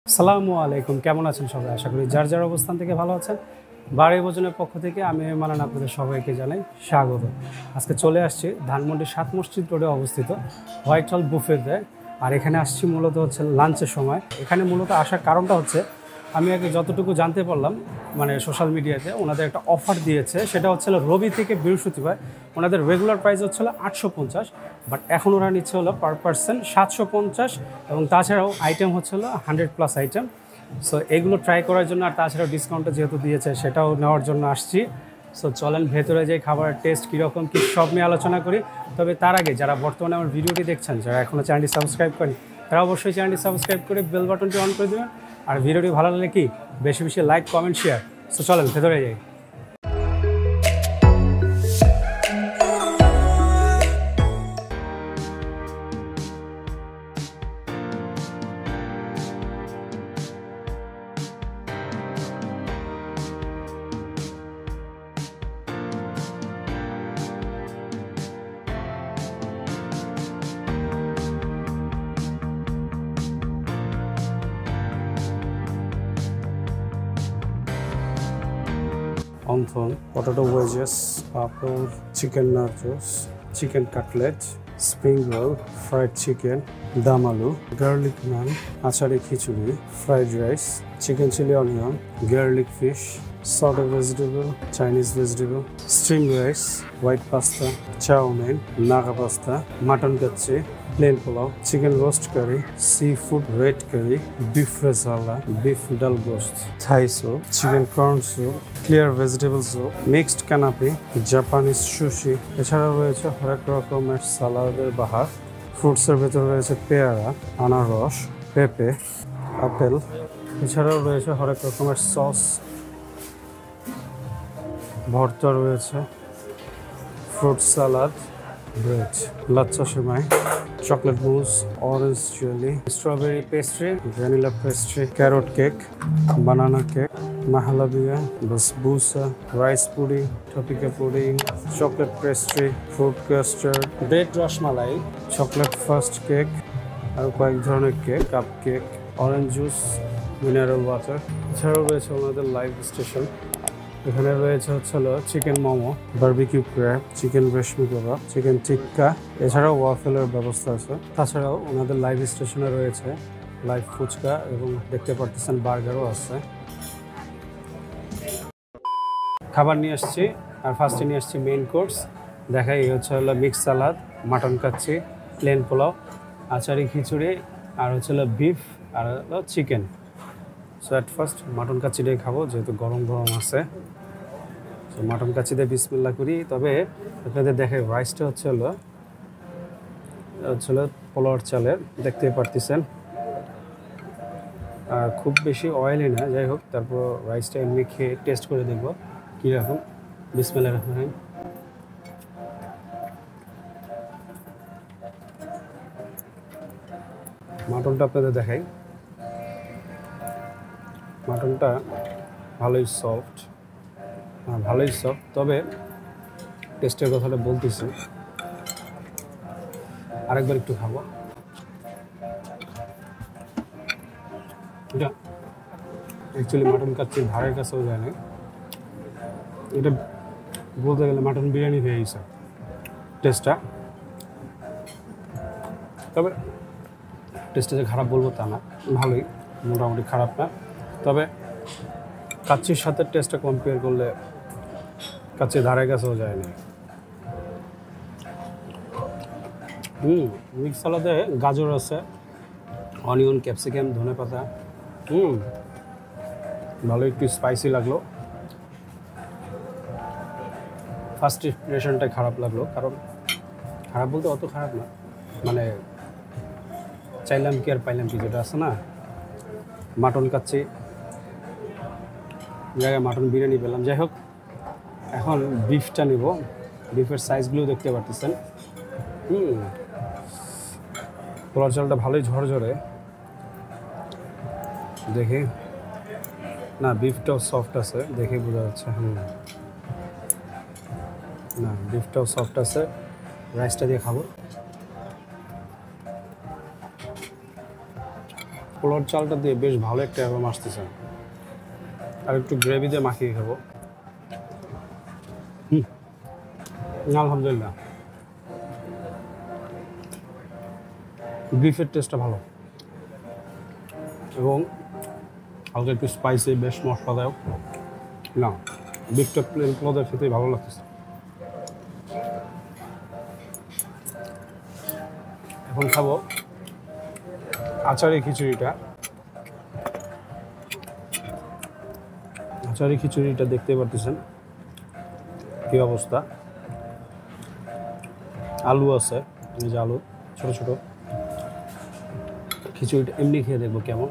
আসসালামু আলাইকুম, কেমন আছেন সবাই? আশা করি যার যার অবস্থান থেকে ভালো আছেন। বাড়ি ভোজনের পক্ষ থেকে আমি মানান আপনাদের সবাইকে জানাই স্বাগত। আজকে চলে আসছি ধানমন্ডি 7 মসজিদ রোডে অবস্থিত হোয়াইট হল বুফেতে। আর এখানে আসছি মূলত হচ্ছে লাঞ্চের সময়। এখানে মূলত আসার কারণটা হচ্ছে আমি আগে যতটুকু জানতে পারলাম মানে সোশ্যাল মিডিয়াতে ওনাদের একটা অফার দিয়েছে, সেটা হচ্ছে রবি থেকে বৃহস্পতিবার ওনাদের রেগুলার প্রাইস হচ্ছিল 850, বাট এখন ওরা নিচ্ছে হলো পার পার্সন 750, এবং তাছাড়াও আইটেম হচ্ছিল 100+ আইটেম। সো এগুলো ট্রাই করার জন্য আর তাছাড়াও ডিসকাউন্টটা যেহেতু দিয়েছে সেটাও নেওয়ার জন্য আসছি। সো চলেন ভেতরে যে খাবারের টেস্ট কীরকম কী সব নিয়ে আলোচনা করি। তবে তার আগে যারা বর্তমানে আমার ভিডিওটি দেখছেন, যারা এখনও চ্যানেলটি সাবস্ক্রাইব করেন, তারা অবশ্যই চ্যানেলটি সাবস্ক্রাইব করে বেল বাটনটি অন করে দেবেন। আর ভিডিওটি ভালো লাগলে কি বেশি বেশি লাইক, কমেন্ট, শেয়ার। সো চলেন ভেতরে যাই। Wonton, potato wedges, papad, chicken nachos, chicken cutlet, spring roll, fried chicken, dum aloo, garlic naan, achari khichuri, fried rice, chicken chilli onion, garlic fish, salted vegetable, Chinese vegetable, steam rice, white pasta, chowmein, Naga pasta, mutton kacchi, plain polao, chicken roast curry, seafood red curry, beef rezala, beef dal gosht, Thai soup, chicken corn soup, clear vegetable soup, mixed canape, Japanese sushi. এছাড়াও রয়েছে হরেক রকমের সালাদের বাহার। ফ্রুটসের ভেতরে রয়েছে পেয়ারা, আনারস, পেঁপে, apple. এছাড়াও রয়েছে হরেক রকমের সস, ভর্তা রয়েছে, fruit salad, bread, lachha semai, chocolate mousse, orange jelly, strawberry pastry, vanilla pastry, carrot cake, banana cake, mahalabia, basbousa, rice pudding, tapioca pudding, chocolate pastry, fruit custard, bread rasmalai, chocolate fast cake, আর কয়েক ধরনের cake, cupcake, orange juice, mineral water. এছাড়াও রয়েছে ওনাদের live station. এখানে রয়েছে হচ্ছিল chicken momo, barbecue crab, chicken reshmi kebab, chicken tikka. এছাড়াও ওয়াফেলের ব্যবস্থা আছে। তাছাড়াও ওনাদের লাইভ স্টেশনে রয়েছে লাইভ ফুচকা এবং দেখতে পারতেছেন বার্গারও আছে। খাবার নিয়ে আসছি, আর ফার্স্টে নিয়ে আসছি মেইন কোর্স। দেখাই এই হচ্ছে হলো mix salad, mutton kacchi, plain polao, achari khichuri, আর হচ্ছিল বিফ, আর হলো chicken. So at first mutton কাচ্চিটাই খাবো, যেহেতু গরম গরম আছে। তো মাটন কাচ্চিতে বিসমিল্লাহ করি। তবে আপনাদের দেখে রাইসটা হচ্ছে হলো পোলাওর চালের, দেখতে পারতেছেন। আর খুব বেশি অয়েলি না, যাই হোক। তারপর রাইসটা এমনি খেয়ে টেস্ট করে দেখবো কীরকম। বিসমিল্লাহ রহমানির রহিম। মাটনটা আপনাদের দেখাই। মাটনটা ভালোই সফট, তবে টেস্টের কথাটা বলতেছি, আরেকবার একটু খাবো। এটা অ্যাকচুয়ালি মাটন কাচ্চির ধারের কাছেও যায় না, এটা বলতে গেলে মাটন বিরিয়ানি হয়ে গেছে টেস্টটা। তবে টেস্টটা যে খারাপ বলবো তা না, ভালোই, মোটামুটি খারাপ না। তবে কাচ্চির সাথে টেস্টটা কম্পেয়ার করলে কাচ্চির ধারের কাছেও যায়নি। মিক্স সালাদে গাজর আছে, অনিয়ন, ক্যাপসিকাম, ধনেপাতা। ভালো একটু স্পাইসি লাগলো। ফার্স্ট ইমপ্রেশনটা খারাপ লাগলো, কারণ খারাপ বলতে অত খারাপ না, মানে চাইলাম কি আর পাইলাম কি, যেটা আছে না, মাটন কাচ্চি জায়গায় মাটন বিরিয়ানি পেলাম। যাই হোক, এখন বিফটা নেব। বিফের সাইজগুলো দেখতে পারতেছেন। পোলার চালটা ভালোই ঝরঝরে, দেখে না বিফটাও সফট আছে, দেখে বোঝা যাচ্ছে। না, বিফটাও সফট আছে। রাইসটা দিয়ে খাবো। পোলাওর চালটা দিয়ে বেশ ভালো একটা অ্যারোমা আসতেছে। আর একটু গ্রেভি দিয়ে মাখিয়ে খাবো। আলহামদুলিল্লাহ, বিফের টেস্টটা ভালো এবং হালকা একটু স্পাইসি, বেশ মশলাদায়ক। না, বিফটা প্লেন পোলাও খেতেই ভালো লাগতেছে। এখন খাবো আচারি খিচুড়িটা। আচারি খিচুড়িটা দেখতে পারতেছেন কি অবস্থা। আলু আছে, এই যে আলু ছোট ছোট। খিচুড়িটা এমনি খেয়ে দেখবো কেমন।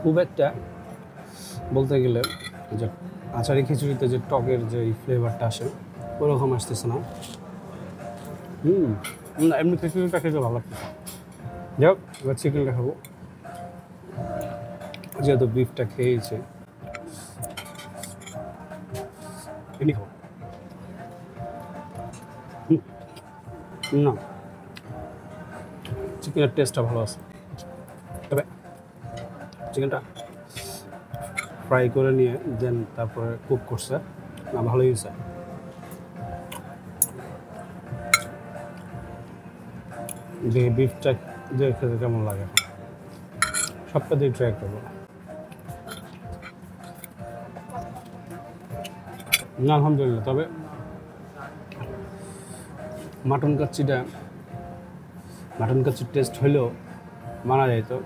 খুব একটা বলতে গেলে যে আচারি খিচুড়িতে যে টকের যে ফ্লেভারটা আসে ওরকম আসতেছে না। না, এমনি খিচুড়িটা খেতে ভালো লাগতেছে। যাই হোক, এবার চিকেনটা খাবো, যেহেতু বিফটা খেয়েছে। এমনি খাবো না, চিকেনের টেস্টটা ভালো আছে, তবে চিকেনটা ফ্রাই করে নিয়ে দেন তারপরে কুক করছে না, ভালোই হয়েছে। যে বিফটা যে খেতে কেমন লাগে সবটা দিয়ে ট্রাই করবো। না, আলহামদুলিল্লাহ, তবে মাটন কাচ্চির টেস্ট হইলেও মানা যায়। তো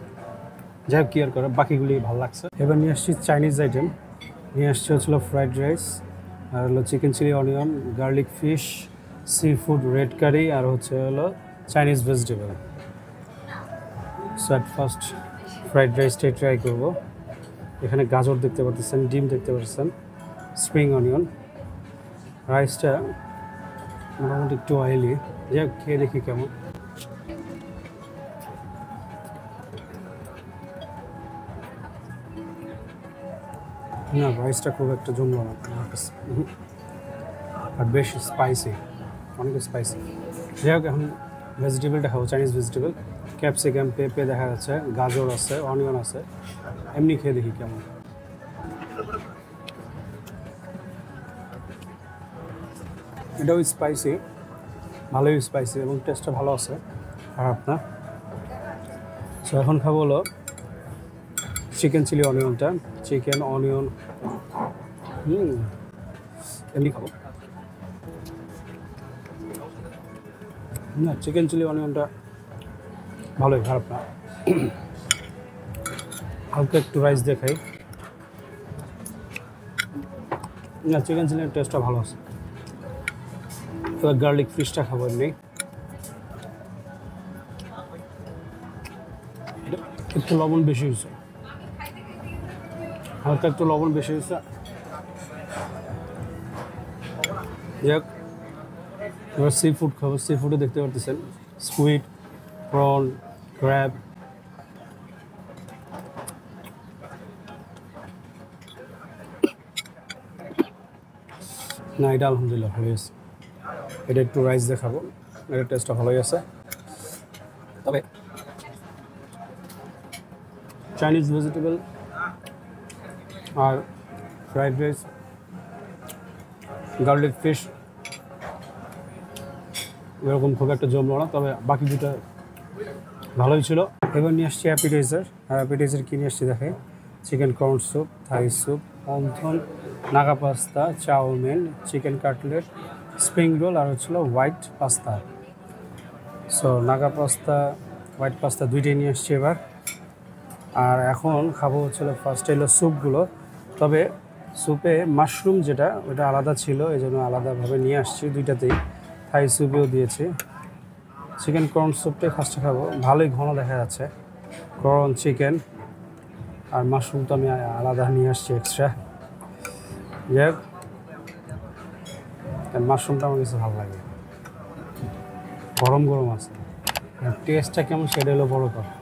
যাই হোক, কি আর করে, বাকিগুলি ভালো লাগছে। এবার নিয়ে আসছি চাইনিজ আইটেম। নিয়ে আসছে হচ্ছিলো ফ্রাইড রাইস, আর হলো chicken chilli onion, garlic fish, seafood red curry, আর হলো Chinese vegetable. So at first fried রাইসটাই ট্রাই করব। এখানে গাজর দেখতে পাচ্ছেন, ডিম দেখতে পাচ্ছেন, স্প্রিং অনিয়ন। রাইসটা মোটামুটি একটু অয়েলি, যাই হোক খেয়ে দেখি কেমন। না, রাইসটা খুব একটা জমলো না আর বেশ স্পাইসি, অনেক স্পাইসি। যাই হোক, এখন ভেজিটেবলটা খাবো, চাইনিজ ভেজিটেবল। ক্যাপসিকাম, পেঁপে দেখা যাচ্ছে, গাজর আছে, অনিয়ন আছে। এমনি খেয়ে দেখি কেমন। এটাও স্পাইসি, ভালোই স্পাইসি এবং টেস্টটা ভালো আছে, খারাপ না। সো এখন খাবো হলো চিকেন চিলি অনিয়নটা। চিকেন অনিয়ন এমনি খাবো না, চিকেন চিলি অনিয়নটা ভালোই, খারাপ না। হালকা একটু রাইস দেখাই। না, চিকেন চিলির টেস্টটা ভালো আছে। এবার গার্লিক ফিশটা খাবো এমনি। একটু লবণ বেশি হয়েছে, হালকা একটু লবণ বেশি হয়েছে। যাক, এবার সি ফুড খাবো। সি ফুডে দেখতে পারতেছেন স্কুইড, প্রন, ক্র্যাব। না, এটা আলহামদুলিল্লাহ ভালোই আছে। এটা একটু রাইস দেখাবো, এটার টেস্টটা ভালোই আছে। তবে চাইনিজ ভেজিটেবল আর ফ্রাইড রাইস, গার্লিক ফিশ এরকম খুব একটা জমলো না, তবে বাকি দুটো ভালোই ছিল। এবার নিয়ে আসছি অ্যাপিটাইজার। আর অ্যাপিটাইজার কী নিয়ে আসছি দেখে, chicken corn soup, Thai soup, wonton, Naga pasta, chowmein, chicken cutlet, spring roll, আর হচ্ছিলো white pasta. So Naga pasta, white pasta দুইটাই নিয়ে আসছি এবার। আর এখন খাবো হচ্ছিলো ফার্স্টে হলো স্যুপগুলো। তবে স্যুপে মাশরুম যেটা, ওটা আলাদা ছিল, এই জন্য আলাদাভাবে নিয়ে আসছি দুইটাতেই। থাই স্যুপেও দিয়েছি। চিকেন কর্ন স্যুপটাই ফার্স্টে খাবো, ভালোই ঘন দেখা যাচ্ছে। কর্ন, চিকেন আর মাশরুম তো আমি আলাদা নিয়ে আসছি এক্সট্রা। যাই হোক, মাশরুমটা আমার কাছে ভালো লাগে, গরম গরম আছে। টেস্টটা কেমন সেটা হলো বড় কথা।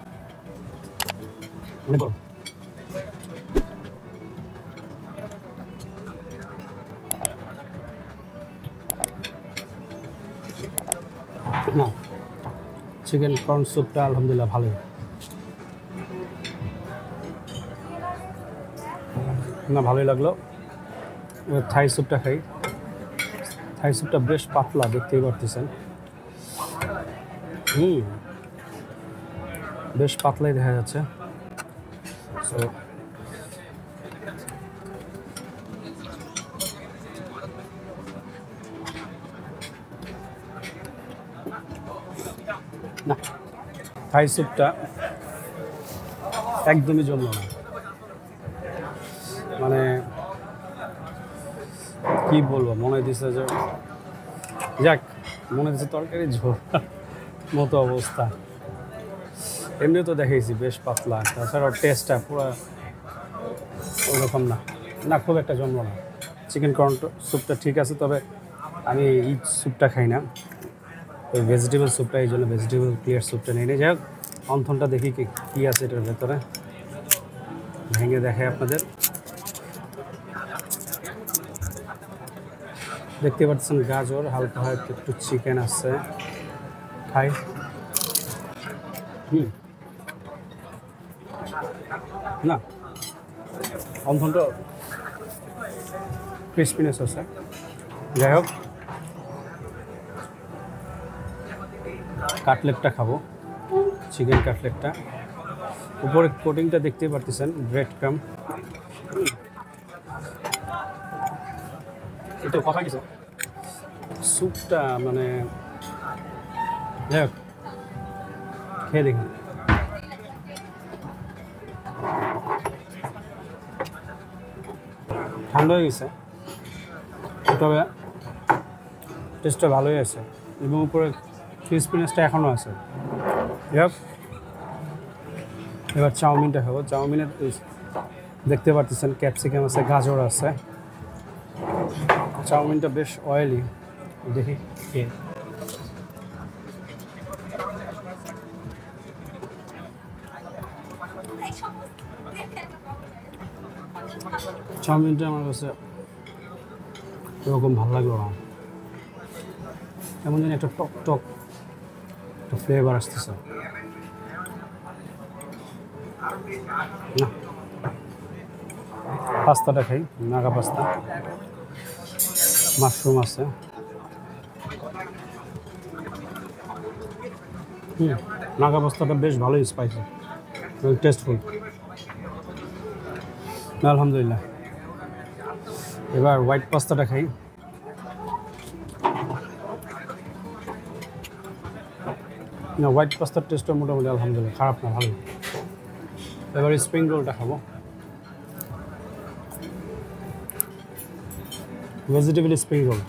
না, চিকেন কর্ন স্যুপটা আলহামদুলিল্লাহ ভালোই। না, ভালোই লাগলো। এবার থাই স্যুপটা খাই। থাই স্যুপটা বেশ পাতলা, দেখতেই পারতেছেন। বেশ পাতলাই দেখা যাচ্ছে। সো না, থাই স্যুপটা একদমই জমলো না। মানে কি বলবো, মনে হইতেছে যে যাক, মনে হচ্ছে তরকারি ঝোল মতো অবস্থা। এমনিও তো দেখেছি বেশ পাতলা, তাছাড়াও টেস্টটা পুরো ওরকম না। না, খুব একটা জমলো না। চিকেন কর্ন স্যুপটা ঠিক আছে, তবে আমি এই স্যুপটা খাই না, ওই ভেজিটেবল স্যুপটা, এই জন্য ভেজিটেবল ক্লিয়ার স্যুপটা নিয়ে যাই হোক। অন্থনটা দেখি কী আছে এটার ভেতরে, ভেঙে দেখাই আপনাদের। দেখতে পাচ্ছেন গাজর, হালকা হয়তো একটু চিকেন আছে। খাই। না, অন্থনটা ক্রিসপিনেস আছে। যাই হোক, কাটলেটটা খাবো, চিকেন কাটলেটটা। উপরে কোটিংটা দেখতেই পারতেছেন, ব্রেড ক্রাম। এটা কথা কিছু স্যুপটা মানে যাই হোক, খেয়ে দেখি। ঠান্ডা হয়ে গেছে, তবে টেস্টটা ভালোই আছে এবং উপরে ক্রিসপিনেসটা এখনও আছে। এবার চাউমিনটা খাবো। চাউমিনের দেখতে পারতেছেন ক্যাপসিকাম আছে, গাজর আছে। চাউমিনটা বেশ অয়েলি, দেখি খেয়ে। চাউমিনটা আমার কাছে এরকম ভালো লাগলো না, এমন যেন একটা টক টক একটা ফ্লেভার আসতেছে না। পাস্তাটা খাই, নাগা পাস্তা, মাশরুম আছে। নাগা পাস্তাটা বেশ ভালোই স্পাইসি, টেস্টফুল, আলহামদুলিল্লাহ। এবার হোয়াইট পাস্তাটা খাই। না, হোয়াইট পাস্তার টেস্টটা মোটামুটি আলহামদুলিল্লাহ, খারাপ না, ভালোই। এবার স্প্রিং রোলটা খাবো, ভেজিটেবল স্প্রিং রোল।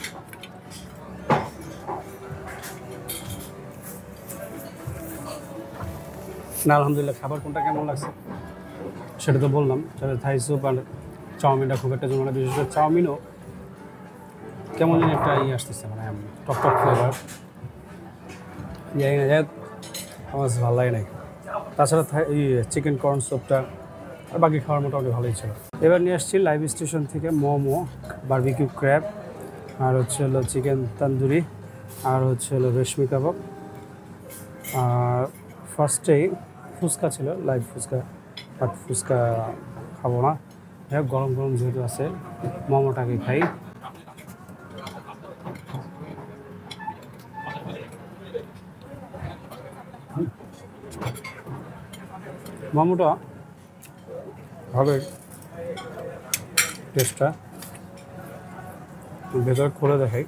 না, আলহামদুলিল্লাহ। খাবার কোনটা কেমন লাগছে সেটা তো বললাম। সেটা থাই স্যুপ আর চাউমিনটা খুব একটা জমে না, বিশেষ করে চাউমিনও কেমন যেন একটা আসতেছে, মানে টক টক ফ্লেভার, যাই না, যাই আমার ভালো লাগে নাই। তাছাড়া এই চিকেন কর্ন স্যুপটা আর বাকি খাওয়ার মোটামুটি ভালোই ছিল। এবার নিয়ে আসছি লাইভ স্টেশন থেকে মোমো, বারবিকিউ ক্র্যাব, আর হচ্ছে হলো চিকেন তান্দুরি, আর হচ্ছে হলো রেশমি কাবাব। আর ফার্স্টেই ফুচকা ছিল, লাইভ ফুচকা, বাট ফুচকা খাবো না। গরম গরম যেহেতু আছে, মোমোটাকে খাই। মোমোটা হবে, টেস্টটা ভেতর খুলে দেখাই।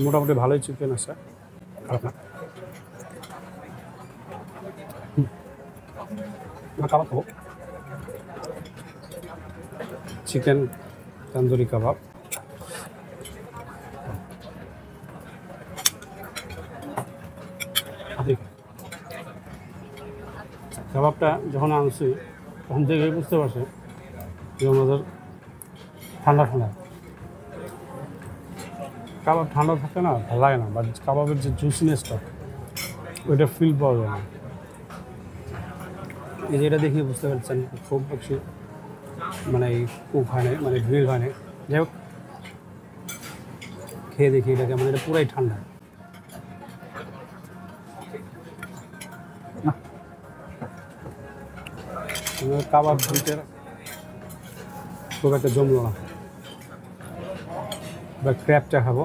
মোটামুটি ভালোই চিকেন আছে, খারাপ না। কাবাব খাবো, চিকেন তন্দুরি কাবাব। কাবাবটা যখন আনছি তখন থেকে বুঝতে পারছি যে আমাদের ঠান্ডা ঠান্ডা। কাবাব ঠান্ডা থাকে না, ভালো লাগে না, বাট কাবাবের যে জুসিনেসটা ওইটা ফিল পাওয়া যায় না। এই যে এটা দেখে বুঝতে পারছেন খুব বেশি মানে কুক হয় নাই, মানে গ্রিল হয় নাই। যাই হোক, খেয়ে দেখি এটা কেমন। এটা পুরাই ঠান্ডা। কাবাব দুইটার খুব একটা জমলো না। এবার ক্র্যাবটা খাবো,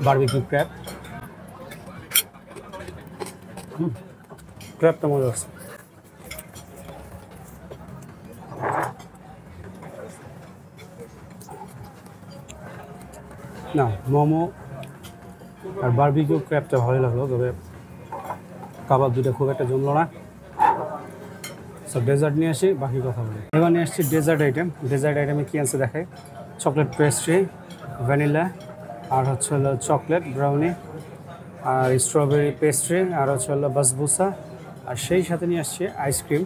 বারবিকিউ ক্র্যাব। ক্র্যাবটা মজা আছে। না, মোমো আর বারবিকিউ ক্র্যাবটা ভালোই লাগলো, তবে কাবাব দুটো খুব একটা জমলো না। সব ডেজার্ট নিয়ে আসি, বাকি কথা বলি। এবার নিয়ে আসছি ডেজার্ট আইটেম। ডেজার্ট আইটেমে কী আছে দেখায়? চকলেট পেস্ট্রি, ভ্যানিলা, আর হচ্ছে হলো চকলেট ব্রাউনি, আর স্ট্রবেরি পেস্ট্রি, আর হচ্ছে হলো বাসবুসা, আর সেই সাথে নিয়ে আসছে আইসক্রিম।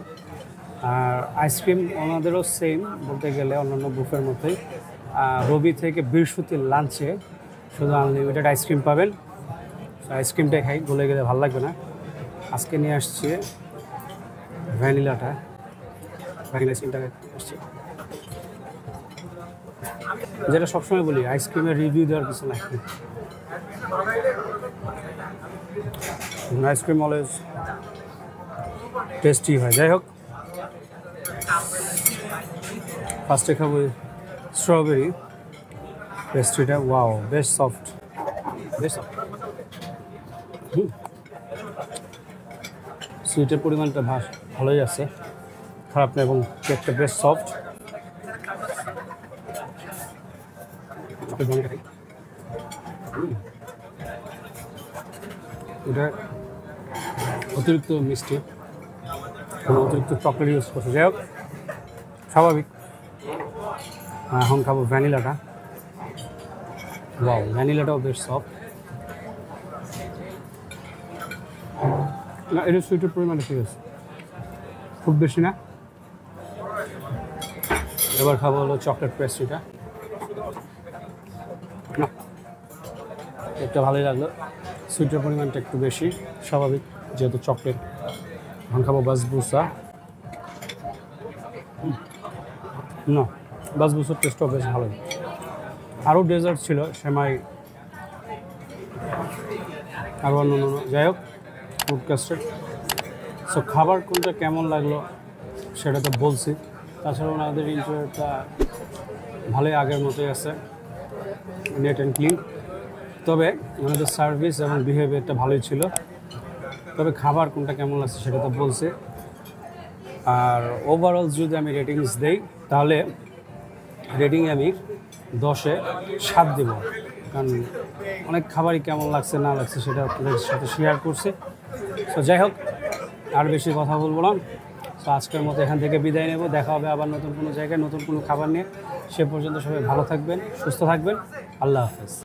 আর আইসক্রিম ওনাদেরও সেম বলতে গেলে অন্যান্য বুফের মতোই। রবি থেকে বৃহস্পতির লাঞ্চে শুধু আনলিমিটেড আইসক্রিম পাবেন। আইসক্রিমটাই খাই, গলে গেলে ভালো লাগবে না। আজকে নিয়ে আসছে ভ্যানিলাটা, ভ্যানিলা আইসক্রিমটা আসছে। যেটা সবসময় বলি, আইসক্রিমের রিভিউ দেওয়ার কিছু নাই। আইসক্রিম অলওয়েজ টেস্টি হয়। যাই হোক, ফার্স্টে খাবো স্ট্রবেরি পেস্ট্রিটা। ওয়াও, বেশ সফট, বেশ সফট। সুইটের পরিমাণটা ভালোই আছে, খারাপ না, এবং কেকটা বেশ সফট। এটা অতিরিক্ত মিষ্টি, কোনো অতিরিক্ত চকলেট ইউজ করছে। যাই হোক, স্বাভাবিক। এখন খাবো ভ্যানিলাটা। ওয়াও, ভ্যানিলাটাও বেশ সফট। না, এটা সুইটের পরিমাণটা ঠিক আছে, খুব বেশি না। এবার খাবো হলো চকলেট পেস্ট্রিটা। না, একটা ভালোই লাগলো, সুইটের পরিমাণটা একটু বেশি, স্বাভাবিক যেহেতু চকলেট। এখন খাবো বাসবুসা। না, বাসবুসার টেস্টও বেশ ভালোই। আরও ডেজার্ট ছিল, সেমাই, আরও অন্য। যাই হোক, ফুড কাস্টার্ড। সো খাবার কোনটা কেমন লাগলো সেটা তো বলছি। তাছাড়া ওনাদের ইন্টারভিউটা ভালোই আগের মতোই আছে, নেট অ্যান্ড ক্লিন। তবে ওনাদের সার্ভিস এবং বিহেভিয়ারটা ভালোই ছিল। তবে খাবার কোনটা কেমন লাগছে সেটা তো বলছে। আর ওভারঅল যদি আমি রেটিংস দেই, তাহলে রেটিং আমি 10-এ 7 দেব। কারণ অনেক খাবারই কেমন লাগছে না লাগছে সেটা আপনাদের সাথে শেয়ার করছে। তো যাই হোক, আর বেশি কথা বলবো না। তো আজকের মতো এখান থেকে বিদায় নেব। দেখা হবে আবার নতুন কোনো জায়গায় নতুন কোনো খাবার নিয়ে। সে পর্যন্ত সবাই ভালো থাকবেন, সুস্থ থাকবেন। আল্লাহ হাফেজ।